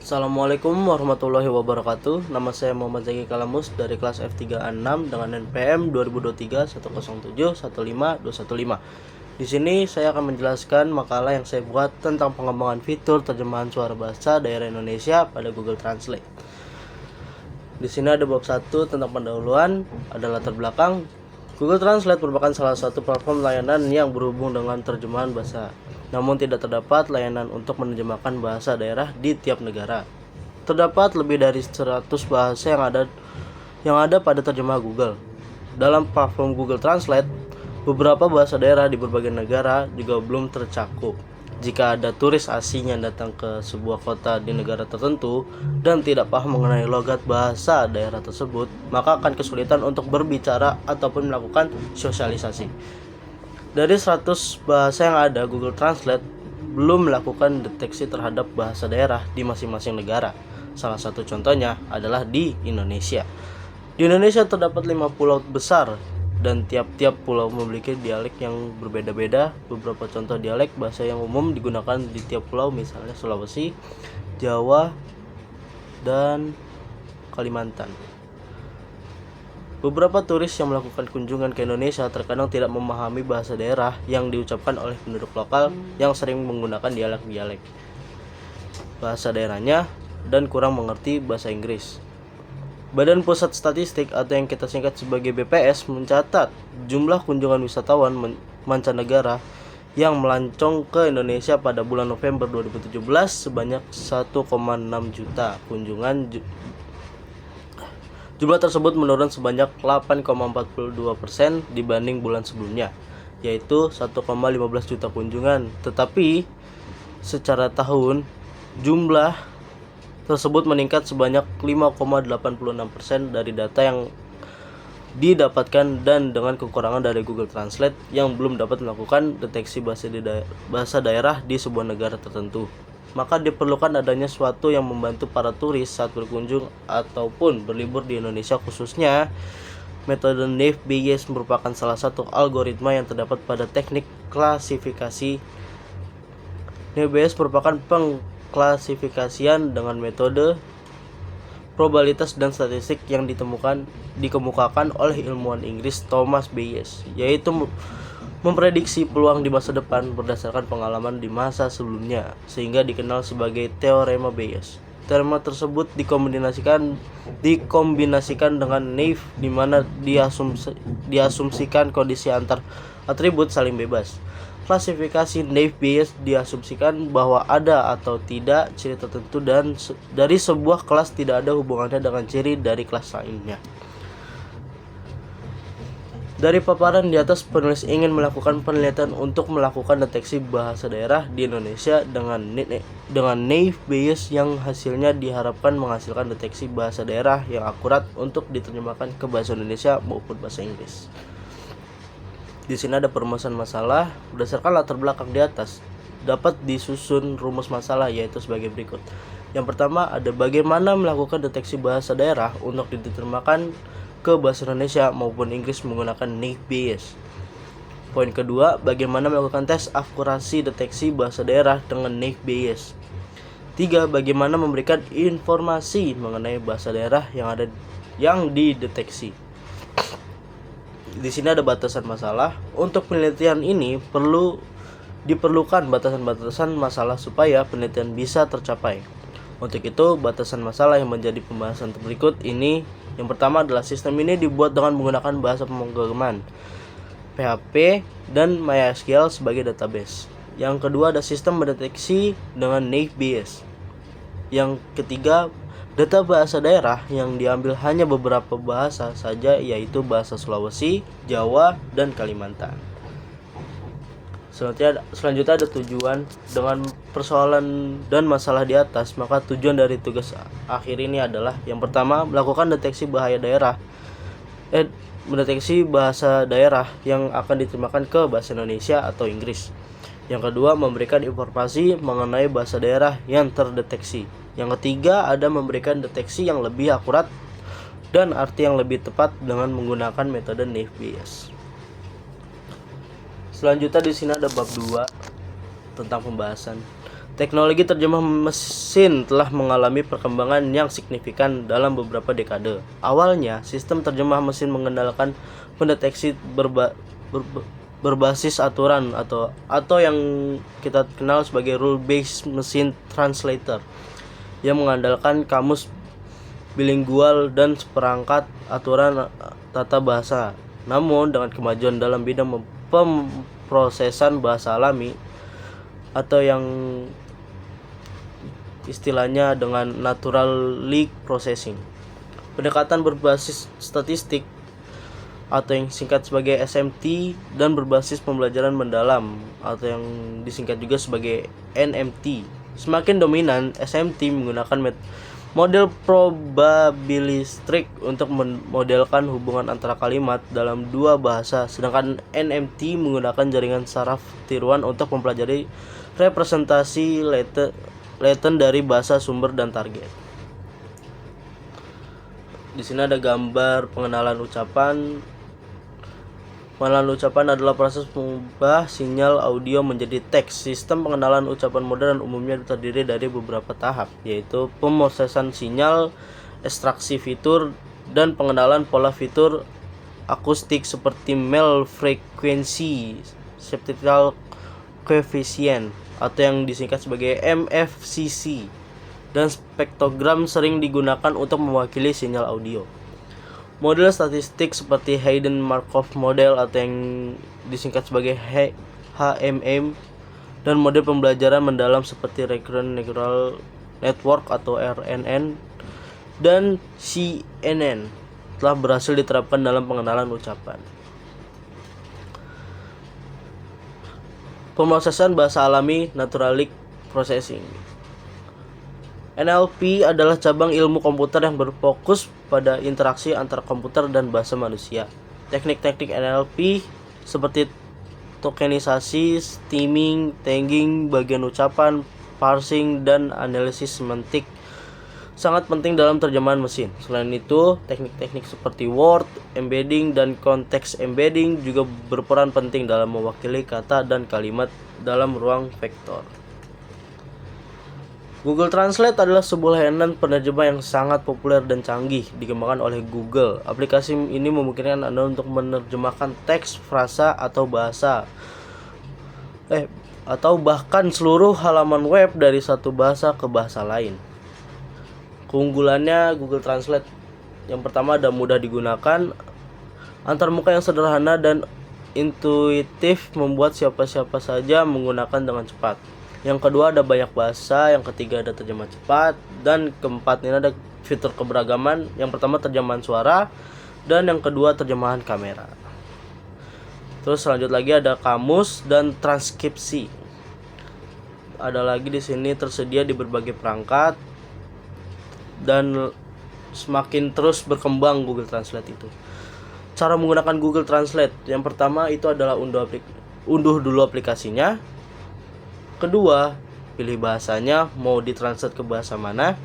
Assalamualaikum warahmatullahi wabarakatuh. Nama saya Muhammad Zaki Kalamus dari kelas F3A6 dengan NPM 2023-107-15215. Di sini saya akan menjelaskan makalah yang saya buat tentang pengembangan fitur terjemahan suara bahasa daerah Indonesia pada Google Translate. Di sini ada bab 1 tentang pendahuluan, ada latar belakang. Google Translate merupakan salah satu platform layanan yang berhubung dengan terjemahan bahasa. Namun tidak terdapat layanan untuk menerjemahkan bahasa daerah di tiap negara. Terdapat lebih dari 100 bahasa yang ada pada terjemah Google. Dalam platform Google Translate, beberapa bahasa daerah di berbagai negara juga belum tercakup. Jika ada turis asing yang datang ke sebuah kota di negara tertentu dan tidak paham mengenai logat bahasa daerah tersebut, maka akan kesulitan untuk berbicara ataupun melakukan sosialisasi. Dari 100 bahasa yang ada, Google Translate belum melakukan deteksi terhadap bahasa daerah di masing-masing negara. Salah satu contohnya adalah di Indonesia. Di Indonesia terdapat 5 pulau besar dan tiap-tiap pulau memiliki dialek yang berbeda-beda. Beberapa contoh dialek bahasa yang umum digunakan di tiap pulau misalnya Sulawesi, Jawa, dan Kalimantan. Beberapa turis yang melakukan kunjungan ke Indonesia terkadang tidak memahami bahasa daerah yang diucapkan oleh penduduk lokal yang sering menggunakan dialek-dialek bahasa daerahnya dan kurang mengerti bahasa Inggris. Badan Pusat Statistik atau yang kita singkat sebagai BPS mencatat jumlah kunjungan wisatawan mancanegara yang melancong ke Indonesia pada bulan November 2017 sebanyak 1,6 juta kunjungan. Jumlah tersebut menurun sebanyak 8,42% dibanding bulan sebelumnya, yaitu 1,15 juta kunjungan. Tetapi secara tahun jumlah tersebut meningkat sebanyak 5,86% dari data yang didapatkan dan dengan kekurangan dari Google Translate yang belum dapat melakukan deteksi bahasa daerah di sebuah negara tertentu. Maka diperlukan adanya suatu yang membantu para turis saat berkunjung ataupun berlibur di Indonesia, khususnya metode Naive Bayes merupakan salah satu algoritma yang terdapat pada teknik klasifikasi. Naive Bayes merupakan pengklasifikasian dengan metode probabilitas dan statistik yang dikemukakan oleh ilmuwan Inggris Thomas Bayes, yaitu memprediksi peluang di masa depan berdasarkan pengalaman di masa sebelumnya, sehingga dikenal sebagai teorema Bayes. Teorema tersebut dikombinasikan dengan Naive, di mana diasumsikan kondisi antar atribut saling bebas. Klasifikasi Naive Bayes diasumsikan bahwa ada atau tidak ciri tertentu dan dari sebuah kelas tidak ada hubungannya dengan ciri dari kelas lainnya. Dari paparan di atas, penulis ingin melakukan penelitian untuk melakukan deteksi bahasa daerah di Indonesia dengan Naive Bayes yang hasilnya diharapkan menghasilkan deteksi bahasa daerah yang akurat untuk diterjemahkan ke bahasa Indonesia maupun bahasa Inggris. Di sini ada perumusan masalah. Berdasarkan latar belakang di atas, dapat disusun rumus masalah yaitu sebagai berikut. Yang pertama ada bagaimana melakukan deteksi bahasa daerah untuk diterjemahkan ke bahasa Indonesia maupun Inggris menggunakan Naive Bayes. Poin kedua, bagaimana melakukan tes akurasi deteksi bahasa daerah dengan Naive Bayes. 3. Bagaimana memberikan informasi mengenai bahasa daerah yang dideteksi. Di sini ada batasan masalah. Untuk penelitian ini diperlukan batasan-batasan masalah supaya penelitian bisa tercapai. Untuk itu, batasan masalah yang menjadi pembahasan berikut ini. Yang pertama adalah sistem ini dibuat dengan menggunakan bahasa pemrograman PHP dan MySQL sebagai database. Yang kedua ada sistem mendeteksi dengan Naive Bayes. Yang ketiga, data bahasa daerah yang diambil hanya beberapa bahasa saja, yaitu bahasa Sulawesi, Jawa, dan Kalimantan. Selanjutnya ada tujuan. Dengan persoalan dan masalah di atas, maka tujuan dari tugas akhir ini adalah yang pertama, melakukan mendeteksi bahasa daerah yang akan diterjemahkan ke bahasa Indonesia atau Inggris. Yang kedua, memberikan informasi mengenai bahasa daerah yang terdeteksi. Yang ketiga, ada memberikan deteksi yang lebih akurat dan arti yang lebih tepat dengan menggunakan metode Naive Bayes. Selanjutnya di sini ada bab 2 tentang pembahasan. Teknologi terjemah mesin telah mengalami perkembangan yang signifikan dalam beberapa dekade. Awalnya, sistem terjemah mesin mengandalkan pendeteksi berbasis aturan atau yang kita kenal sebagai rule-based machine translator yang mengandalkan kamus bilingual dan seperangkat aturan tata bahasa. Namun, dengan kemajuan dalam bidang pemrosesan bahasa alami atau yang istilahnya dengan natural language processing, pendekatan berbasis statistik atau yang singkat sebagai SMT dan berbasis pembelajaran mendalam atau yang disingkat juga sebagai NMT semakin dominan. SMT menggunakan model probabilistik untuk memodelkan hubungan antara kalimat dalam dua bahasa, sedangkan NMT menggunakan jaringan saraf tiruan untuk mempelajari representasi latent dari bahasa sumber dan target. Di sini ada gambar pengenalan ucapan. Pengenalan ucapan adalah proses mengubah sinyal audio menjadi teks. Sistem pengenalan ucapan modern umumnya terdiri dari beberapa tahap, yaitu pemrosesan sinyal, ekstraksi fitur, dan pengenalan pola fitur akustik seperti mel frekuensi, septical coefficient atau yang disingkat sebagai MFCC, dan spektrogram sering digunakan untuk mewakili sinyal audio. Model statistik seperti Hayden Markov Model atau yang disingkat sebagai HMM, dan model pembelajaran mendalam seperti Recurrent Neural Network atau RNN dan CNN telah berhasil diterapkan dalam pengenalan ucapan. Pemrosesan bahasa alami, Natural Language Processing. NLP adalah cabang ilmu komputer yang berfokus pada interaksi antara komputer dan bahasa manusia. Teknik-teknik NLP seperti tokenisasi, stemming, tagging, bagian ucapan, parsing, dan analisis semantik sangat penting dalam terjemahan mesin. Selain itu, teknik-teknik seperti word embedding dan konteks embedding juga berperan penting dalam mewakili kata dan kalimat dalam ruang vektor. Google Translate adalah sebuah layanan penerjemah yang sangat populer dan canggih dikembangkan oleh Google. Aplikasi ini memungkinkan Anda untuk menerjemahkan teks, frasa, atau bahkan seluruh halaman web dari satu bahasa ke bahasa lain. Keunggulannya Google Translate, yang pertama ada mudah digunakan, antarmuka yang sederhana dan intuitif membuat siapa-siapa saja menggunakan dengan cepat. Yang kedua ada banyak bahasa, yang ketiga ada terjemahan cepat, dan keempat ini ada fitur keberagaman. Yang pertama terjemahan suara, dan yang kedua terjemahan kamera. Terus lanjut lagi ada kamus dan transkripsi. Ada lagi di sini tersedia di berbagai perangkat dan semakin terus berkembang Google Translate itu. Cara menggunakan Google Translate, yang pertama itu adalah unduh dulu aplikasinya. Kedua, pilih bahasanya, mau ditranslate ke bahasa mana.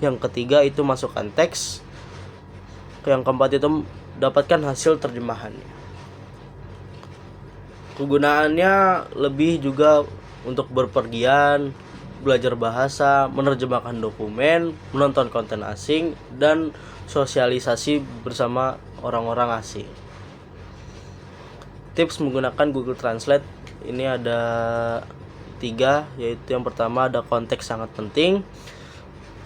Yang ketiga itu masukkan teks. Yang keempat itu dapatkan hasil terjemahannya. Kegunaannya lebih juga untuk berpergian, belajar bahasa, menerjemahkan dokumen, menonton konten asing, dan sosialisasi bersama orang-orang asing. Tips menggunakan Google Translate ini ada 3, yaitu yang pertama ada konteks sangat penting,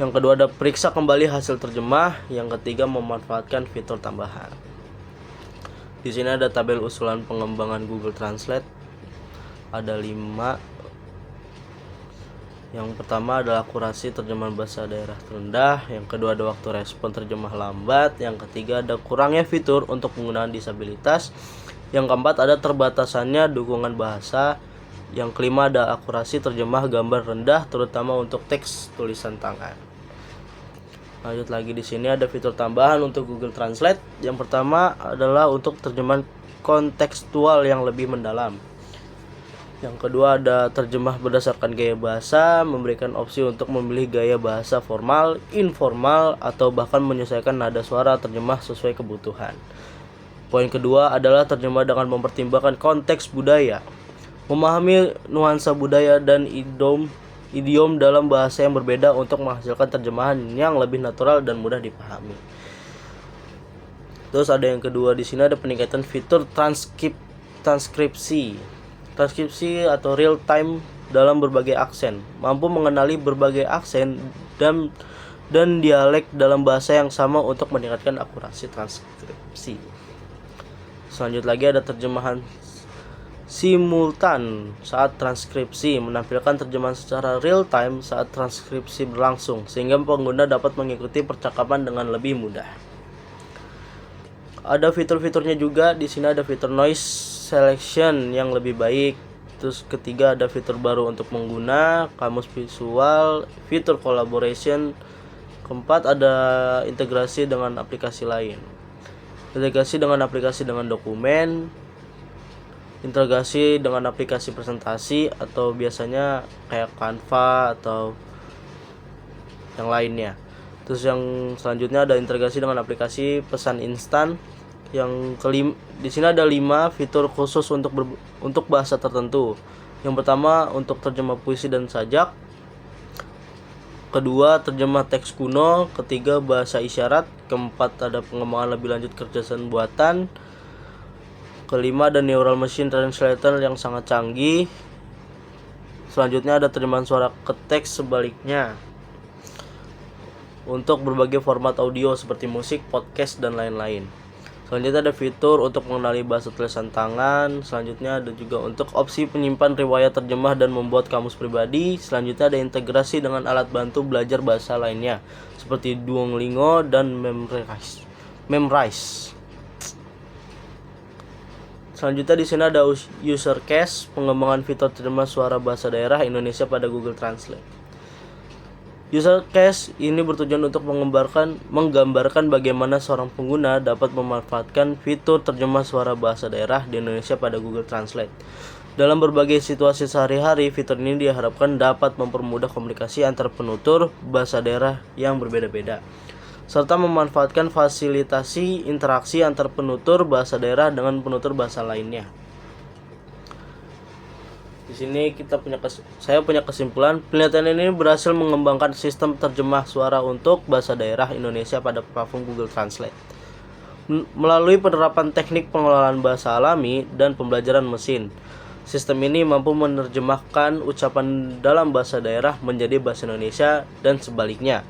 yang kedua ada periksa kembali hasil terjemah, yang ketiga memanfaatkan fitur tambahan. Di sini ada tabel usulan pengembangan Google Translate, ada 5. Yang pertama adalah akurasi terjemahan bahasa daerah rendah, yang kedua ada waktu respon terjemah lambat, yang ketiga ada kurangnya fitur untuk penggunaan disabilitas, yang keempat ada terbatasannya dukungan bahasa, yang kelima ada akurasi terjemah gambar rendah terutama untuk teks tulisan tangan. Lanjut lagi, di sini ada fitur tambahan untuk Google Translate. Yang pertama adalah untuk terjemahan kontekstual yang lebih mendalam. Yang kedua ada terjemah berdasarkan gaya bahasa, memberikan opsi untuk memilih gaya bahasa formal, informal, atau bahkan menyesuaikan nada suara terjemah sesuai kebutuhan. Poin kedua adalah terjemah dengan mempertimbangkan konteks budaya, memahami nuansa budaya dan idiom idiom dalam bahasa yang berbeda untuk menghasilkan terjemahan yang lebih natural dan mudah dipahami. Terus ada yang kedua, di sini ada peningkatan fitur transkripsi atau real time dalam berbagai aksen, mampu mengenali berbagai aksen dan dialek dalam bahasa yang sama untuk meningkatkan akurasi transkripsi. Selanjutnya lagi ada terjemahan simultan saat transkripsi, menampilkan terjemahan secara real time saat transkripsi berlangsung sehingga pengguna dapat mengikuti percakapan dengan lebih mudah. Ada fitur-fiturnya juga. Di sini ada fitur noise selection yang lebih baik. Terus ketiga ada fitur baru untuk pengguna, kamus visual, fitur collaboration. Keempat ada integrasi dengan aplikasi lain. Integrasi dengan aplikasi dengan dokumen, integrasi dengan aplikasi presentasi atau biasanya kayak Canva atau yang lainnya. Terus yang selanjutnya ada integrasi dengan aplikasi pesan instan. Yang kelima, di sini ada 5 fitur khusus untuk bahasa tertentu. Yang pertama untuk terjemah puisi dan sajak. Kedua, terjemah teks kuno. Ketiga, bahasa isyarat. Keempat, ada pengembangan lebih lanjut kecerdasan buatan. Kelima, ada neural machine translator yang sangat canggih. Selanjutnya ada terjemahan suara ke teks sebaliknya untuk berbagai format audio seperti musik, podcast, dan lain-lain. Selanjutnya ada fitur untuk mengenali bahasa tulisan tangan. Selanjutnya ada juga untuk opsi penyimpan riwayat terjemah dan membuat kamus pribadi. Selanjutnya ada integrasi dengan alat bantu belajar bahasa lainnya seperti Duolingo dan Memrise. Selanjutnya di sini ada Usercast, pengembangan fitur terjemah suara bahasa daerah Indonesia pada Google Translate. Usercast ini bertujuan untuk menggambarkan bagaimana seorang pengguna dapat memanfaatkan fitur terjemah suara bahasa daerah di Indonesia pada Google Translate. Dalam berbagai situasi sehari-hari, fitur ini diharapkan dapat mempermudah komunikasi antar penutur bahasa daerah yang berbeda-beda, serta memanfaatkan fasilitasi interaksi antar penutur bahasa daerah dengan penutur bahasa lainnya. Di sini saya punya kesimpulan, penelitian ini berhasil mengembangkan sistem terjemah suara untuk bahasa daerah Indonesia pada platform Google Translate. Melalui penerapan teknik pengelolaan bahasa alami dan pembelajaran mesin, sistem ini mampu menerjemahkan ucapan dalam bahasa daerah menjadi bahasa Indonesia dan sebaliknya.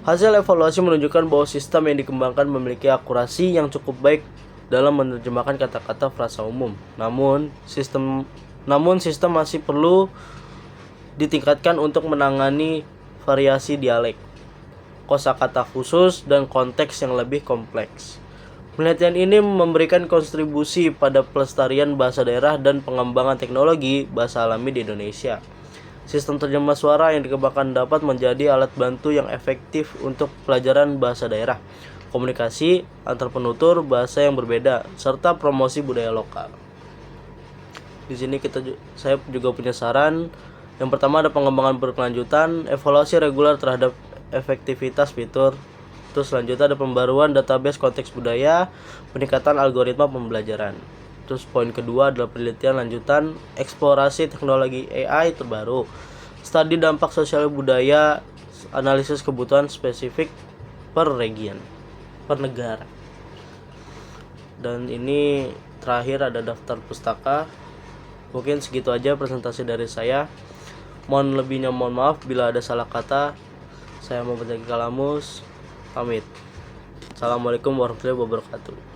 Hasil evaluasi menunjukkan bahwa sistem yang dikembangkan memiliki akurasi yang cukup baik dalam menerjemahkan kata-kata frasa umum. Namun sistem masih perlu ditingkatkan untuk menangani variasi dialek, kosakata khusus, dan konteks yang lebih kompleks. Penelitian ini memberikan kontribusi pada pelestarian bahasa daerah dan pengembangan teknologi bahasa alami di Indonesia. Sistem terjemah suara yang dikembangkan dapat menjadi alat bantu yang efektif untuk pelajaran bahasa daerah, komunikasi antar penutur bahasa yang berbeda, serta promosi budaya lokal. Di sini saya juga punya saran. Yang pertama ada pengembangan berkelanjutan, evaluasi reguler terhadap efektivitas fitur. Terus selanjutnya ada pembaruan database konteks budaya, peningkatan algoritma pembelajaran. Terus poin kedua adalah penelitian lanjutan, eksplorasi teknologi AI terbaru, studi dampak sosial budaya, analisis kebutuhan spesifik per negara. Dan ini terakhir ada daftar pustaka. Mungkin segitu aja presentasi dari saya. Mohon lebihnya mohon maaf bila ada salah kata. Saya Muhammad Zaki Kalamus pamit. Assalamualaikum warahmatullahi wabarakatuh.